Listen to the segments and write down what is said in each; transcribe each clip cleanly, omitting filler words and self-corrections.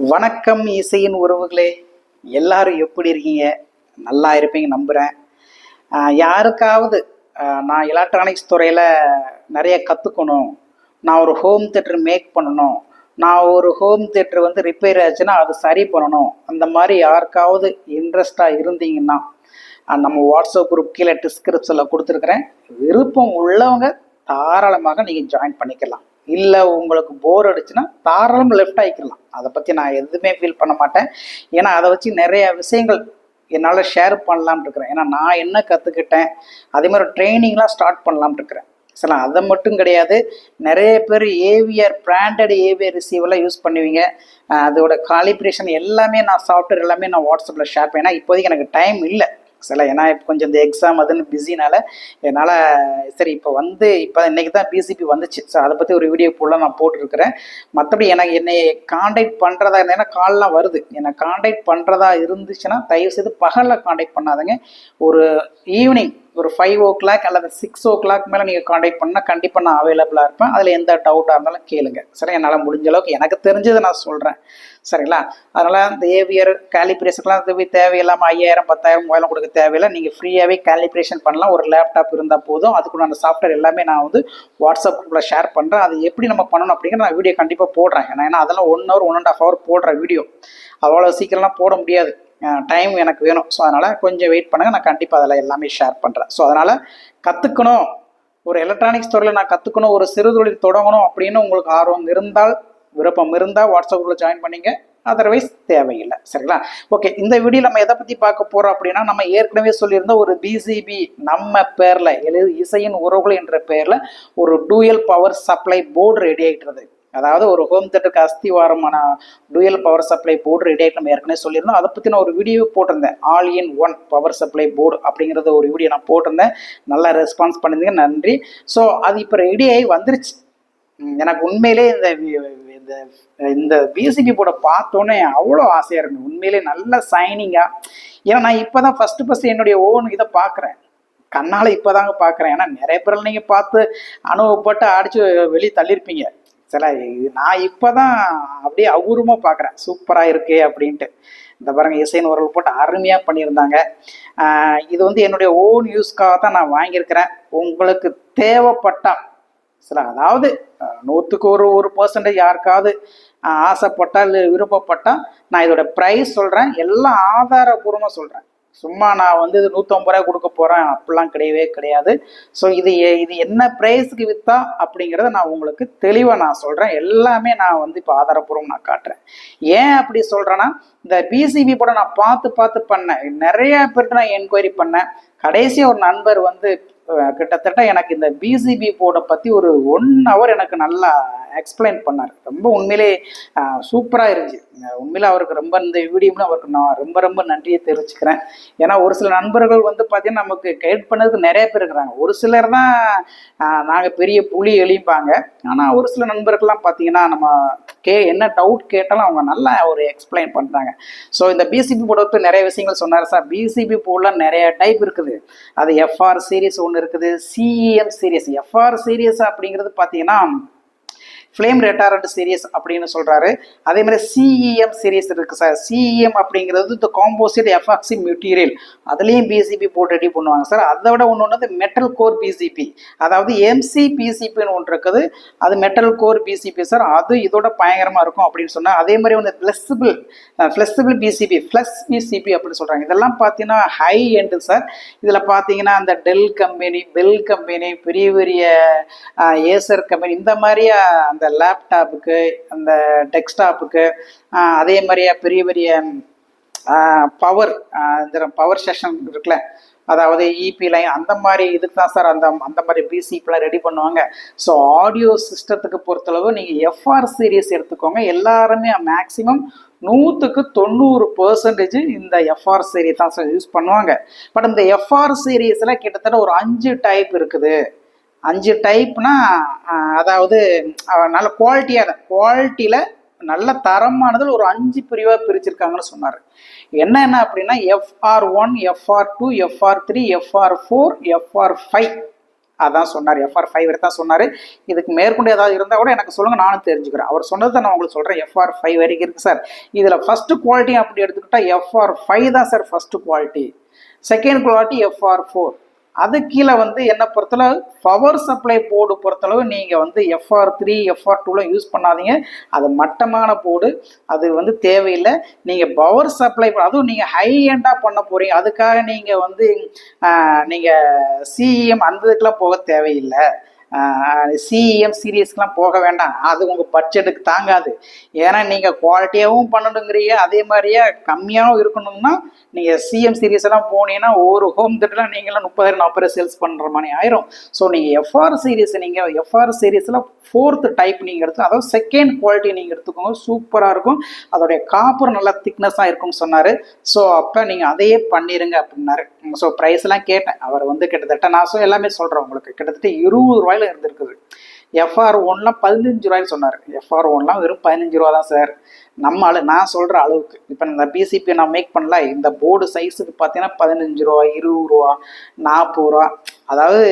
வணக்கம் இசையின் உறவுகளே, எல்லாரும் எப்படி இருக்கீங்க? நல்லா இருப்பீங்க நம்புகிறேன். யாருக்காவது நான் எலக்ட்ரானிக்ஸ் துறையில் நிறைய கற்றுக்கணும், நான் ஒரு ஹோம் தேட்டர் மேக் பண்ணணும், நான் ஒரு ஹோம் தேட்டர் வந்து ரிப்பேர் ஆச்சுன்னா அது சரி பண்ணணும், அந்த மாதிரி யாருக்காவது இன்ட்ரெஸ்டாக இருந்தீங்கன்னா நம்ம வாட்ஸ்அப் குரூப் கீழே டிஸ்கிரிப்ஷனில் கொடுத்துருக்குறேன். விருப்பம் உள்ளவங்க தாராளமாக நீங்கள் ஜாயின் பண்ணிக்கலாம். இல்லை உங்களுக்கு போர் அடிச்சுன்னா தாராளமாக லெஃப்ட் ஆகிக்கலாம். அதை பற்றி நான் எதுவுமே ஃபீல் பண்ண மாட்டேன். ஏன்னா அதை வச்சு நிறைய விஷயங்கள் என்னால் ஷேர் பண்ணலாம்னு இருக்கிறேன். ஏன்னா நான் என்ன கற்றுக்கிட்டேன், அதே மாதிரி ட்ரைனிங்லாம் ஸ்டார்ட் பண்ணலாம்னு இருக்கிறேன். சரி, அதை மட்டும் கிடையாது, நிறைய பேர் ஏவிஆர் பிராண்டட் ஏவிஆர் ரிசீவெல்லாம் யூஸ் பண்ணுவீங்க. அதோட காலிப்ரேஷன் எல்லாமே நான் சாஃப்ட்வேர் எல்லாமே நான் வாட்ஸ்அப்பில் ஷேர் பண்ணேன். ஏன்னா இப்போதைக்கு எனக்கு டைம் இல்லை. சில ஏன்னா இப்போ கொஞ்சம் இந்த எக்ஸாம் அதுன்னு பிஸினால என்னால் சரி இப்போ இன்றைக்கி தான் பிசிபி வந்துச்சு. ஸோ அதை பற்றி ஒரு வீடியோ ஃபுல்லாக நான் போட்டுருக்கிறேன். மற்றபடி என்னை காண்டாக்ட் பண்ணுறதா இருந்தேன்னா கால்லாம் வருது. என்னை காண்டாக்ட் பண்ணுறதா இருந்துச்சுன்னா தயவுசெய்து பகலில் காண்டாக்ட் பண்ணாதுங்க. ஒரு ஈவினிங் ஒரு 5 o'clock அல்லது 6 o'clock மேலே நீங்கள் காண்டாக்ட் பண்ணால் கண்டிப்பாக நான் அவைலபிளாக இருப்பேன். அதில் எந்த டவுட்டாக இருந்தாலும் கேளுங்க. சரி, என்னால் முடிஞ்ச அளவுக்கு எனக்கு தெரிஞ்சதை நான் சொல்கிறேன். சரிங்களா? அதனால் இந்த ஏவியர் காலிப்ரேஷன்லாம் இது தேவையில்லாமல் 5000 10,000 மூவாயிரம் கொடுக்க தேவையில்லை. நீங்கள் ஃப்ரீயாகவே காலிப்ரேஷன் பண்ணலாம். ஒரு லேப்டாப் இருந்தால் போதும். அதுக்குள்ள சாஃப்ட்வேர் எல்லாமே நான் வந்து வாட்ஸ்அப் குரூப்பில் ஷேர் பண்ணுறேன். அது எப்படி நம்ம பண்ணணும் அப்படிங்கிற நான் வீடியோ கண்டிப்பாக போடுறேன். ஏன்னா அதெல்லாம் 1 hour 1.5 hour போடுற வீடியோ அவ்வளோ சீக்கிரம்லாம் போட முடியாது. டைம் எனக்கு வேணும். ஸோ அதனால் கொஞ்சம் வெயிட் பண்ணுங்கள். நான் கண்டிப்பாக அதில் எல்லாமே ஷேர் பண்ணுறேன். ஸோ அதனால் கற்றுக்கணும், ஒரு எலக்ட்ரானிக்ஸ் துறையில் நான் கற்றுக்கணும், ஒரு சிறு தொழில் தொடங்கணும் அப்படின்னு உங்களுக்கு ஆர்வம் இருந்தால், விருப்பம் இருந்தால் வாட்ஸ்அப் குரூப்பில் ஜாயின் பண்ணிங்க. அதர்வைஸ் தேவையில்லை. சரிங்களா? ஓகே, இந்த வீடியோ நம்ம எதை பற்றி பார்க்க போகிறோம் அப்படின்னா, நம்ம ஏற்கனவே சொல்லியிருந்தோம் ஒரு பிசிபி நம்ம பேரில் இசையின் உறவுகள் என்ற பேரில் ஒரு dual power supply board ready ஆகிட்டுறது. அதாவது ஒரு ஹோம் தேட்டருக்கு அஸ்திவாரமான dual power supply board ready ஆகிட்டு நம்ம ஏற்கனவே சொல்லியிருந்தோம். அதை பற்றி நான் ஒரு வீடியோ போட்டிருந்தேன். All in one power supply board அப்படிங்கிறத ஒரு வீடியோ நான் போட்டிருந்தேன். நல்லா ரெஸ்பான்ஸ் பண்ணிருந்தீங்க, நன்றி. ஸோ அது இப்போ ரெடி ஆகி வந்துருச்சு. எனக்கு உண்மையிலே இந்த பிசிபி போர்டை பார்த்தோன்னே அவ்வளோ ஆசையாக இருக்குது. உண்மையிலே நல்ல சைனிங்காக. ஏன்னா நான் இப்போ தான் ஃபஸ்ட்டு என்னுடைய ஓன் இதை பார்க்குறேன். கண்ணால் இப்போ தாங்க பார்க்குறேன். ஏன்னா நிறைய பேர் நீங்கள் பார்த்து அனுபவப்பட்டு அடித்து வெளியே தள்ளியிருப்பீங்க. சரி, நான் இப்போ தான் அப்படியே அபூர்வமாக பார்க்குறேன். சூப்பராக இருக்கே அப்படின்ட்டு. இந்த பாருங்கள், இசைன்னு ஒரு போட்டு அருமையாக பண்ணியிருந்தாங்க. இது வந்து என்னுடைய ஓன் யூஸ்க்காக தான் நான் வாங்கியிருக்கிறேன். உங்களுக்கு தேவைப்பட்டா சரி, அதாவது 100க்கு 1% யாருக்காவது ஆசைப்பட்டா இல்லை விருப்பப்பட்டா நான் இதோட ப்ரைஸ் சொல்கிறேன். எல்லாம் ஆதாரபூர்வமாக சொல்கிறேன். சும்மா நான் வந்து இது 150 ரூபாய் கொடுக்க போகிறேன் அப்படிலாம் கிடையவே கிடையாது. ஸோ இது என்ன ப்ரைஸுக்கு விற்றா அப்படிங்கிறத நான் உங்களுக்கு தெளிவாக நான் சொல்கிறேன். எல்லாமே நான் வந்து இப்போ ஆதாரப்பூர்வம் நான் காட்டுறேன். ஏன் அப்படி சொல்கிறேன்னா, இந்த பிசிபி கூட நான் பார்த்து பண்ணேன். நிறைய பேர்கிட்ட நான் என்கொயரி பண்ணேன். கடைசியாக ஒரு நண்பர் வந்து கிட்டத்தட்ட எனக்கு இந்த பிசிபி போர்டை பற்றி ஒரு 1 hour எனக்கு நல்லா எக்ஸ்பிளைன் பண்ணார். ரொம்ப உண்மையிலே சூப்பராக இருந்துச்சு. உண்மையிலே அவருக்கு ரொம்ப இந்த வீடியோவில் அவருக்கு நான் ரொம்ப நன்றியை தெரிவிச்சுக்கிறேன். ஏன்னா ஒரு சில நண்பர்கள் வந்து பார்த்தீங்கன்னா நமக்கு கைட் பண்ணதுக்கு நிறைய பேர் இருக்கிறாங்க. ஒரு சிலர் தான் நாங்கள் பெரிய புலி எளிப்பாங்க. ஆனால் ஒரு சில நண்பர்கள்லாம் பார்த்தீங்கன்னா நம்ம என்ன டவுட் கேட்டாலும் அவங்க நல்லா ஒரு எக்ஸ்பிளைன் பண்ணுறாங்க. ஸோ இந்த பிசிபி போர்டை பற்றி நிறைய விஷயங்கள் சொன்னார் சார். பிசிபி போர்டில் நிறைய டைப் இருக்குது. அது எஃப்ஆர் சீரீஸ் ஒன்று இருக்குது, சிஇஎம் சீரீஸ். எஃப்ஆர் சீரீஸ் அப்படிங்கிறது பார்த்தீங்கன்னா ஃப்ளேம் ரெட்டாரண்ட் சீரீஸ் அப்படின்னு சொல்கிறாரு. அதே மாதிரி சிஇஎம் சீரீஸ் இருக்குது சார். சிஇஎம் அப்படிங்கிறது இந்த காம்போசிட் எஃப்ஆக்சி மெட்டீரியல், அதுலேயும் பிசிபி போட்டு ரெடி பண்ணுவாங்க சார். அதை விட ஒன்று மெட்டல் கோர் பிசிபி, அதாவது எம்சி பிசிபின்னு ஒன்று இருக்குது. அது மெட்டல் கோர் பிசிபி சார். அது இதோட பயங்கரமாக இருக்கும் அப்படின்னு சொன்னால். அதே மாதிரி வந்து ஃப்ளெக்சிபிள் பிசிபி, ஃப்ளெக்ஸ் பிசிபி அப்படின்னு சொல்கிறாங்க. இதெல்லாம் பார்த்தீங்கன்னா ஹை எண்டு சார். இதில் பார்த்தீங்கன்னா அந்த டெல் கம்பெனி, பெல் கம்பெனி, பெரிய ஏசர் கம்பெனி, இந்த மாதிரி அந்த லேப்டாப்புக்கு, அந்த டெஸ்க்டாப்புக்கு, அதே மாதிரியா பெரிய பவர் செஷன் இருக்குல்ல, அதாவது இபி லைன், அந்த மாதிரி இதுக்கு தான் சார் அந்த மாதிரி பிசிபிலாம் ரெடி பண்ணுவாங்க. ஸோ ஆடியோ சிஸ்டத்துக்கு பொறுத்தளவு நீங்கள் எஃப்ஆர் சீரீஸ் எடுத்துக்கோங்க. எல்லாருமே மேக்ஸிமம் 100க்கு 90% இந்த எஃப்ஆர் சீரீஸ் தான் சார் யூஸ் பண்ணுவாங்க. பட் இந்த எஃப்ஆர் சீரீஸில் கிட்டத்தட்ட ஒரு 5 டைப் இருக்குது. 5 டைப்னா அதாவது நல்ல குவாலிட்டியில் நல்ல தரமானதில் ஒரு 5 பிரிவாக பிரிச்சிருக்காங்கன்னு சொன்னார். என்ன அப்படின்னா FR1, FR2, FR3, FR4, FR5 அதான் சொன்னார், FR5 வரை தான் சொன்னார். இதுக்கு மேற்கொண்டு ஏதாவது இருந்தால் கூட எனக்கு சொல்லுங்கள், நானும் தெரிஞ்சுக்கிறேன். அவர் சொன்னதை நான் உங்களுக்கு சொல்கிறேன். FR5 வரைக்கும் இருக்குது சார். இதில் ஃபஸ்ட்டு குவாலிட்டி அப்படி எடுத்துக்கிட்டால் FR5 தான் sir first quality. Second quality FR4. அது கீழே வந்து என்னை பொறுத்தளவு பவர் சப்ளை போர்டு பொறுத்தளவு நீங்கள் வந்து FR3 FR2லாம் யூஸ் பண்ணாதீங்க. அது மட்டமான போர்டு, அது வந்து தேவையில்லை. நீங்கள் பவர் சப்ளை அதுவும் நீங்கள் ஹை எண்டாக பண்ண போகிறீங்க, அதுக்காக நீங்கள் வந்து நீங்கள் CEM அந்த இதுக்கெலாம் போக தேவையில்லை. CEM சீரியஸ்க்கெலாம் போக வேண்டாம், அது உங்கள் பட்ஜெட்டுக்கு தாங்காது. ஏன்னா நீங்கள் குவாலிட்டியாகவும் பண்ணணுங்கிறீங்க, அதே மாதிரியே கம்மியாகவும் இருக்கணும்னா நீங்கள் CM சீரியஸ் எல்லாம் போனீங்கன்னா ஒவ்வொரு ஹோம் தியேட்டரில் நீங்களாம் 30,000-40,000 சேல்ஸ் பண்ணுற மாதிரி ஆயிரும். ஸோ நீங்கள் FR சீரியஸ், நீங்கள் FR சீரியஸில் 4th டைப் நீங்கள் எடுத்து, அதாவது செகண்ட் குவாலிட்டி நீங்கள் எடுத்துக்கோங்க, சூப்பராக இருக்கும். அதோடைய காப்பர் நல்லா திக்னஸாக இருக்கும்னு சொன்னார். ஸோ அப்போ நீங்கள் அதையே பண்ணிடுங்க அப்படின்னாரு. ஸோ ப்ரைஸ்லாம் கேட்டேன். அவர் வந்து கிட்டத்தட்ட நான் எல்லாமே சொல்கிறேன் உங்களுக்கு, கிட்டத்தட்ட 20 ரூபாயில இருந்திருக்குது. FR1லாம் 15 ரூபாய்க்கு சொன்னார். FR1லாம் வெறும் 15 ரூபா தான் சார். நம்ம நான் சொல்கிற அளவுக்கு இப்போ இந்த PCP நான் மேக் பண்ணல, இந்த போர்டு சைஸுக்கு பார்த்தீங்கன்னா 15 ரூபா, 20 ரூபா, 40 ரூபா. அதாவது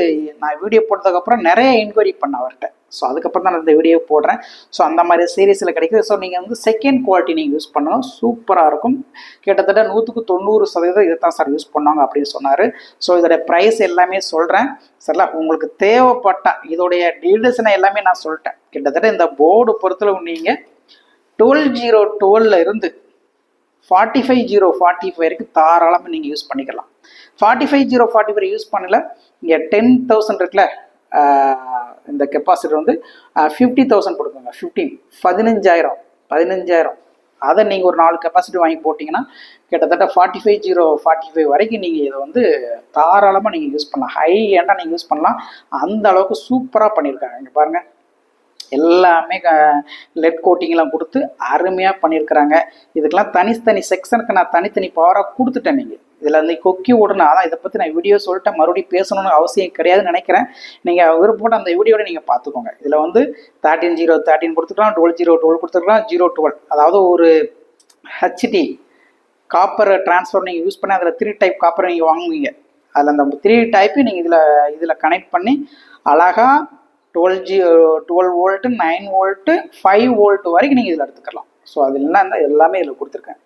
நான் வீடியோ போட்டதுக்கப்புறம் நிறைய என்கொயரி பண்ண அவர்கிட்ட. ஸோ அதுக்கப்புறம் தான் நான் இந்த வீடியோ போடுறேன். ஸோ அந்த மாதிரி சீரீஸில் கிடைக்குது. ஸோ நீங்கள் வந்து செகண்ட் குவாலிட்டி நீங்கள் யூஸ் பண்ணணும், சூப்பராக இருக்கும். கிட்டத்தட்ட 100% இதை தான் சார் யூஸ் பண்ணுவாங்க அப்படின்னு சொன்னார். ஸோ இதோடைய ப்ரைஸ் எல்லாமே சொல்கிறேன் சரிங்களா. உங்களுக்கு தேவைப்பட்டால் இதோடைய டீடைல்ஸ் எல்லாமே நான் சொல்லிட்டேன். கிட்டத்தட்ட இந்த போர்டு பொறுத்தளவு நீங்கள் 12,012 இருந்து 45,045 வரைக்கும் தாராளமாக நீங்கள் யூஸ் பண்ணிக்கலாம். 45,045 யூஸ் பண்ணல, இங்கே 10,000 இருக்குல்ல, இந்த கெப்பாசிட்டி வந்து 50,000 கொடுக்குங்க. 15,000 அதை நீங்கள் ஒரு 4 கெப்பாசிட்டி வாங்கி போட்டிங்கன்னா கிட்டத்தட்ட 45,045 வரைக்கும் நீங்கள் இதை வந்து தாராளமாக நீங்கள் யூஸ் பண்ணலாம். ஹை ஏண்டா நீங்கள் யூஸ் பண்ணலாம், அந்த அளவுக்கு சூப்பராக பண்ணியிருக்காங்க. இங்கே பாருங்கள், எல்லாமே லெட் கோட்டிங்லாம் கொடுத்து அருமையாக பண்ணியிருக்கிறாங்க. இதுக்கெல்லாம் தனித்தனி செக்ஷனுக்கு நான் தனித்தனி பவராக கொடுத்துட்டேன். நீங்கள் இதில் வந்து கொக்கி ஓடணும், அதான் இதை பற்றி நான் வீடியோ சொல்லிட்டேன், மறுபடியும் பேசணும்னு அவசியம் கிடையாதுன்னு நினைக்கிறேன். நீங்கள் விருப்பப்பட்ட அந்த வீடியோட நீங்கள் பார்த்துக்கோங்க. இதில் வந்து 13,013 கொடுத்துக்கலாம், 12,012 கொடுத்துருக்கலாம், 012, அதாவது ஒரு HT காப்பர் டிரான்ஸ்ஃபர் நீங்கள் யூஸ் பண்ணி அதில் 3 டைப் காப்பரை நீங்கள் வாங்குவீங்க. அதில் அந்த 3 டைப்பு நீங்கள் இதில் கனெக்ட் பண்ணி அழகாக 12 வோல்ட்டு, 9 வோல்ட்டு, 5 வோல்ட் வரைக்கும் நீங்கள் இதில் எடுத்துக்கலாம். ஸோ அது இல்லைன்னா எல்லாமே இதில் கொடுத்துருக்கேன்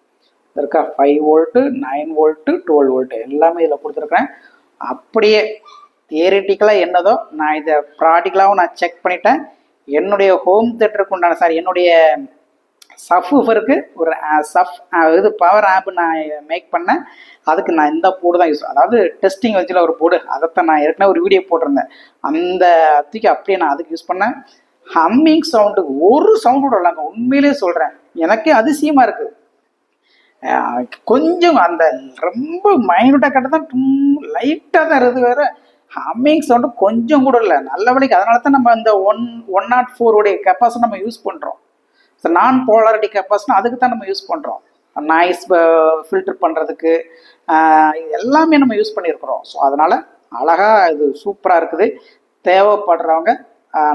இருக்கா. 5 வோல்ட்டு, 9 வோல்ட்டு, 12 வோல்ட்டு எல்லாமே இதில் கொடுத்துருக்கேன். அப்படியே தியரிட்டிக்கலாக என்னதோ நான் இதை ப்ராக்டிக்கலாகவும் நான் செக் பண்ணிட்டேன். என்னுடைய ஹோம் தியேட்டருக்கு உண்டான என்னுடைய சப்வூஃபருக்கு ஒரு இது பவர் ஆப் நான் மேக் பண்ணேன். அதுக்கு நான் இந்த போர்டு தான் யூஸ், அதாவது டெஸ்டிங் வச்சுல ஒரு போர்டு, அதைத்தான் நான் ஏற்கனவே ஒரு வீடியோ போட்டிருந்தேன். அந்த அத்திக்கு அப்படியே நான் அதுக்கு யூஸ் பண்ணேன். ஹம்மிங் சவுண்டுக்கு ஒரு சவுண்டு விடலாங்க, உண்மையிலே சொல்கிறேன். எனக்கே அதிசயமாக இருக்குது. கொஞ்சம் அந்த ரொம்ப மைனூட்டாக கட்ட தான், லைட்டாக தான் இருக்குது, வேறு ஹம்மிங் சவுண்டு கொஞ்சம் கூட இல்லை. நல்ல வழிக்கு அதனால தான் நம்ம இந்த 104 கெப்பாசிட்டி நம்ம யூஸ் பண்ணுறோம். ஸோ நான் போலாரிட்டி கெப்பாசிட்டி அதுக்கு தான் நம்ம யூஸ் பண்ணுறோம். நாய்ஸ் ஃபில்டர் பண்ணுறதுக்கு எல்லாமே நம்ம யூஸ் பண்ணியிருக்கிறோம். ஸோ அதனால் அழகாக இது சூப்பராக இருக்குது. தேவைப்படுறவங்க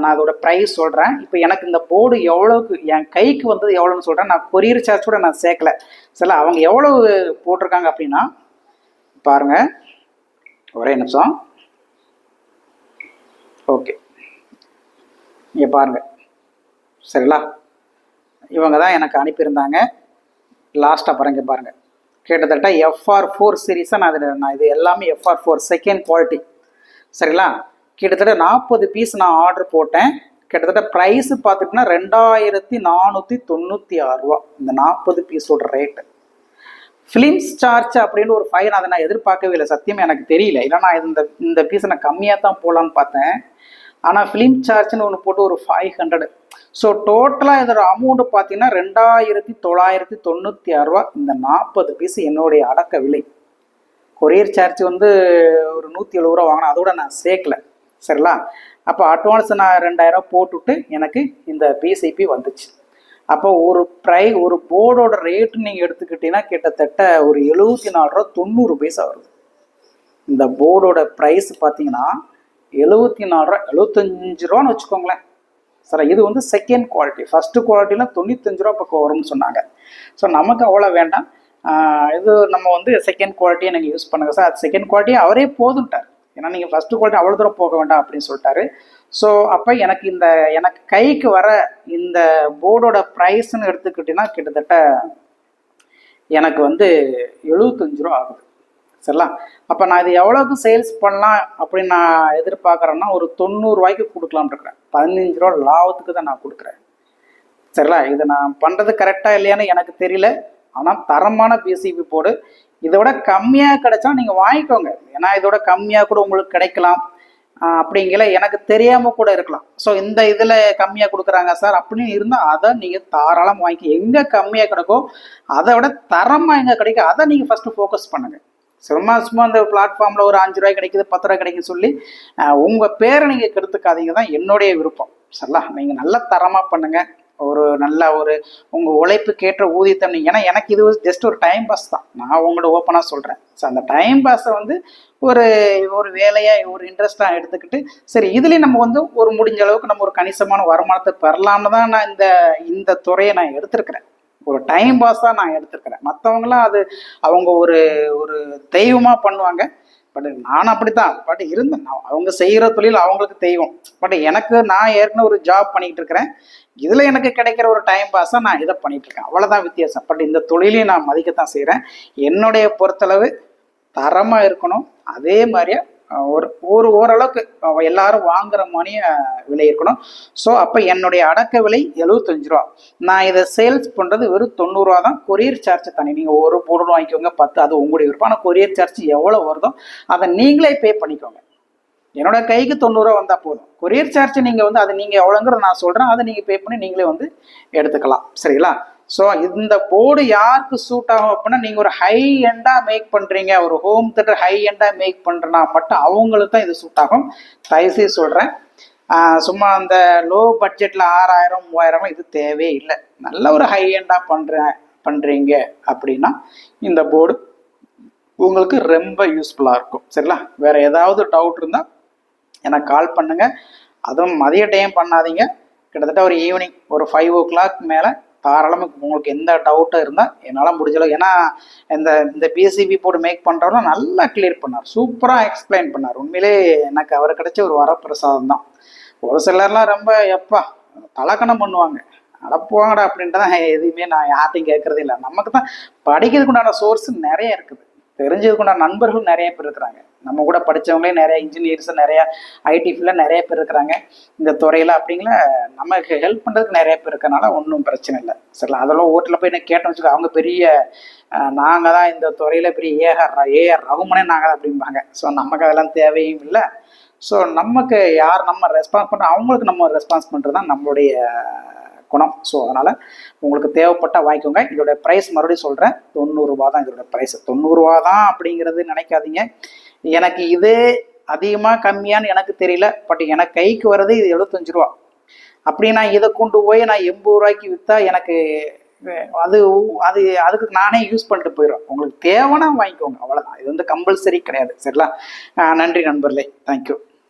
நான் அதோட ப்ரைஸ் சொல்கிறேன். இப்போ எனக்கு இந்த போர்டு எவ்வளோக்கு என் கைக்கு வந்தது எவ்வளோன்னு சொல்கிறேன். நான் கொரியர் சார்ஜ் கூட நான் சேர்க்கலை. சில அவங்க எவ்வளோ போட்டிருக்காங்க அப்படின்னா பாருங்கள், ஒரே நிமிஷம். ஓகே, இங்கே பாருங்கள் சரிங்களா. இவங்க தான் எனக்கு அனுப்பியிருந்தாங்க லாஸ்ட்டாக பாருங்கள். கிட்டத்தட்ட FR4 சீரீஸாக நான் இது எல்லாமே FR4 செகண்ட் குவாலிட்டி சரிங்களா. கிட்டத்தட்ட 40 பீஸ் நான் ஆர்டர் போட்டேன். கிட்டத்தட்ட ப்ரைஸு பார்த்துட்டுனா 2,496 ரூபா இந்த 40 பீஸோட ரேட்டு. ஃபிலிம்ஸ் சார்ஜ் அப்படின்னு ஒரு ஃபைன் அதை நான் எதிர்பார்க்கவே இல்லை, சத்தியமாக எனக்கு தெரியல. இல்லைனா இந்த பீஸை நான் கம்மியாக தான் போகலான்னு பார்த்தேன். ஆனால் ஃபிலிம் சார்ஜ்னு ஒன்று போட்டு ஒரு 500. ஸோ டோட்டலாக இதோட அமௌண்ட்டு பார்த்தீங்கன்னா 2,996 ரூபா இந்த 40 பீஸு என்னுடைய அடக்க விலை. கொரியர் சார்ஜ் வந்து ஒரு 170 ரூபா வாங்கினேன், அதோட நான் சேர்க்கல சரிங்களா. அப்போ அட்வான்ஸ் நான் 2,000 போட்டுவிட்டு எனக்கு இந்த PCP வந்துச்சு. அப்போ ஒரு போர்டோட ரேட்டு நீங்கள் எடுத்துக்கிட்டீங்கன்னா கிட்டத்தட்ட ஒரு 74 ரூபா 90 பைசா வருது. இந்த போர்டோட ப்ரைஸ் பார்த்தீங்கன்னா 74 ரூபா 75 ரூபான்னு வச்சுக்கோங்களேன் சார். இது வந்து செகண்ட் குவாலிட்டி. ஃபஸ்ட்டு குவாலிட்டியில் 95 ரூபா பக்கம் வரும்னு சொன்னாங்க. ஸோ நமக்கு அவ்வளோ வேண்டாம், இது நம்ம வந்து செகண்ட் குவாலிட்டியை நீங்கள் யூஸ் பண்ணுங்கள் சார். அது செகண்ட் குவாலிட்டியை அவரே போதுன்ட்டார். ஏன்னா நீங்கள் ஃபஸ்ட்டு குவாலிட்டி அவ்வளோ தூரம் போக வேண்டாம் அப்படின்னு சொல்லிட்டாரு. ஸோ அப்போ எனக்கு கைக்கு வர இந்த போர்டோட ப்ரைஸ்ன்னு எடுத்துக்கிட்டிங்கன்னா கிட்டத்தட்ட எனக்கு வந்து 75 ரூபா ஆகுது. சரிங்களா? அப்போ நான் இது எவ்வளோக்கு சேல்ஸ் பண்ணலாம் அப்படின்னு நான் எதிர்பார்க்குறேன்னா ஒரு 90 ரூபாய்க்கு கொடுக்கலாம்னு இருக்கிறேன். 15 ரூபா லாபத்துக்கு தான் நான் கொடுக்குறேன். சரிங்களா? இது நான் பண்ணுறது கரெக்டாக இல்லையான்னு எனக்கு தெரியல. ஆனால் தரமான பிசிபி போர்டு இதை விட கம்மியாக கிடைச்சா நீங்கள் வாங்கிக்கோங்க. ஏன்னா இதோட கம்மியாக கூட உங்களுக்கு கிடைக்கலாம். அப்படிங்கிற எனக்கு தெரியாமல் கூட இருக்கலாம். ஸோ இந்த இதில் கம்மியாக கொடுக்குறாங்க சார் அப்படின்னு இருந்தால் அதை நீங்கள் தாராளமாக வாங்கி, எங்கே கம்மியாக கிடைக்கோ அதை விட தரமாக எங்கே கிடைக்கும் அதை நீங்கள் ஃபஸ்ட்டு ஃபோக்கஸ் பண்ணுங்கள். சும்மா அந்த பிளாட்ஃபார்மில் ஒரு 5 ரூபாய் கிடைக்குது 10 ரூபாய் கிடைக்குன்னு சொல்லி உங்கள் பேரை நீங்கள் கெடுத்துக்காதீங்க தான் என்னுடைய விருப்பம். சரிங்களா? நீங்கள் நல்ல தரமாக பண்ணுங்கள். நல்ல உங்கள் உழைப்புக்கேற்ற ஊதியத்தை ஏன்னா எனக்கு இது ஜஸ்ட் ஒரு டைம் பாஸ் தான். நான் உங்களோட ஓப்பனாக சொல்கிறேன். ஸோ அந்த டைம் பாஸை வந்து ஒரு வேலையாக ஒரு இன்ட்ரெஸ்டாக எடுத்துக்கிட்டு சரி இதுலேயும் நம்ம முடிஞ்ச அளவுக்கு நம்ம ஒரு கணிசமான வருமானத்தை பெறலாம்னு தான் நான் இந்த துறையை நான் எடுத்திருக்கிறேன். ஒரு டைம் பாஸ் தான் நான் எடுத்திருக்கிறேன். மற்றவங்களாம் அவங்க ஒரு தெய்வமாக பண்ணுவாங்க. பட் நான் அப்படித்தான். பட் அவங்க செய்கிற தொழில் அவங்களுக்கு தெய்வம். பட் நான் ஏற்கனவே ஒரு ஜாப் பண்ணிக்கிட்டு இருக்கிறேன். இதில் எனக்கு கிடைக்கிற ஒரு டைம் பாஸாக நான் இதை பண்ணிட்டு இருக்கேன். அவ்வளோதான் வித்தியாசம். பட் இந்த தொழிலையும் நான் மதிக்கத்தான் செய்கிறேன். என்னுடைய பொறுத்தளவு தரமாக இருக்கணும். அதே மாதிரியே ஓரளவுக்கு எல்லாரும் வாங்குற மாதிரியே விலை இருக்கணும். ஸோ அப்போ என்னுடைய அடக்க விலை 75 ரூபா. நான் இதை சேல்ஸ் பண்ணுறது வெறும் 90 ரூபா தான். கொரியர் சார்ஜ் தனி. நீங்கள் ஒரு பொருள் வாங்கிக்கோங்க 10, அது உங்களுடைய விருப்பம். ஆனால் கொரியர் சார்ஜ் எவ்வளோ வருதோ அதை நீங்களே பே பண்ணிக்கோங்க. என்னோட கைக்கு 90 ரூபா வந்தால் போதும். கொரியர் சார்ஜ் நீங்கள் அது நீங்கள் எவ்வளோங்கிறத நான் சொல்கிறேன். அதை நீங்கள் பே பண்ணி நீங்களே எடுத்துக்கலாம். சரிங்களா? ஸோ இந்த போர்டு யாருக்கு சூட் ஆகும் அப்படின்னா நீங்கள் ஒரு ஹை எண்டாக மேக் பண்ணுறீங்க, ஒரு ஹோம் தியேட்டர் ஹை எண்டாக மேக் பண்ணுறனா மட்டும் அவங்களுக்கு தான் இது சூட் ஆகும். தயவுசெய்து சொல்கிறேன். சும்மா அந்த லோ பட்ஜெட்டில் 6000 3000 இது தேவையே இல்லை. நல்ல ஒரு ஹை எண்டாக பண்ணுறீங்க அப்படின்னா இந்த போர்டு உங்களுக்கு ரொம்ப யூஸ்ஃபுல்லாக இருக்கும். சரிங்களா? வேறு ஏதாவது டவுட் இருந்தால் எனக்கு கால் பண்ணுங்கள். அதுவும் மதிய டைம் பண்ணாதீங்க. கிட்டத்தட்ட ஒரு ஈவினிங் ஒரு 5 o'clock மேலே தாராளமாக உங்களுக்கு எந்த டவுட்டாக இருந்தால் என்னால் முடிஞ்சளவு. ஏன்னா இந்த பிசிபி போர்டு மேக் பண்ணுறவரும் நல்லா கிளியர் பண்ணார். சூப்பராக எக்ஸ்பிளைன் பண்ணார். உண்மையிலே எனக்கு அவர் கிடைச்ச ஒரு வரப்பிரசாதம் தான். ஒரு சிலர்லாம் ரொம்ப தலக்கணம் பண்ணுவாங்க. அடப்புவாங்கடா அப்படின்ட்டு தான் எதுவுமே நான் யார்ட்டையும் கேட்குறதே இல்லை. நமக்கு தான் படிக்கிறதுக்கு உண்டான சோர்ஸ் நிறைய இருக்குது. தெரிஞ்சதுக்குண்டான நண்பர்கள் நிறைய பேர் இருக்கிறாங்க. நம்ம கூட படித்தவங்களே நிறைய இன்ஜினியர்ஸ், நிறைய ஐடி ஃபீல்டில் நிறைய பேர் இருக்கிறாங்க இந்த துறையில். அப்படிங்கள நமக்கு ஹெல்ப் பண்ணுறதுக்கு நிறைய பேர் இருக்கனால ஒன்றும் பிரச்சனை இல்லை. சரிங்களா? அதெல்லாம் ஓட்டில் போய் நான் கேட்டோம்னு வச்சுக்கோ, அவங்க பெரிய நாங்கள் தான் இந்த துறையில் பெரிய ஏஆர் ரகுமனே நாங்கள் தான் அப்படிம்பாங்க. ஸோ நமக்கு அதெல்லாம் தேவையும் இல்லை. ஸோ நமக்கு யார் நம்ம ரெஸ்பான்ஸ் பண்ணுறோம் அவங்களுக்கு நம்ம ரெஸ்பான்ஸ் பண்ணுறது தான் நம்மளுடைய குணம். ஸோ அதனால் உங்களுக்கு தேவைப்பட்டால் வாங்கிக்கோங்க. இதோட ப்ரைஸ் மறுபடியும் சொல்கிறேன், 90 ரூபா தான் இதோட ப்ரைஸ். 90 ரூபா தான் அப்படிங்கிறது நினைக்காதீங்க. எனக்கு இதே அதிகமாக கம்மியான்னு எனக்கு தெரியல. பட் எனக்கு கைக்கு வர்றது இது 75 ரூபா. அப்படி நான் இதை கொண்டு போய் நான் 80 ரூபாய்க்கு விற்றா எனக்கு அதுக்கு நானே யூஸ் பண்ணிட்டு போயிடுவேன். உங்களுக்கு தேவைன்னா வாங்கிக்கோங்க, அவ்வளோதான். இது கம்பல்சரி கிடையாது. சரிங்களா? நன்றி நண்பர்களே. தேங்க்யூ.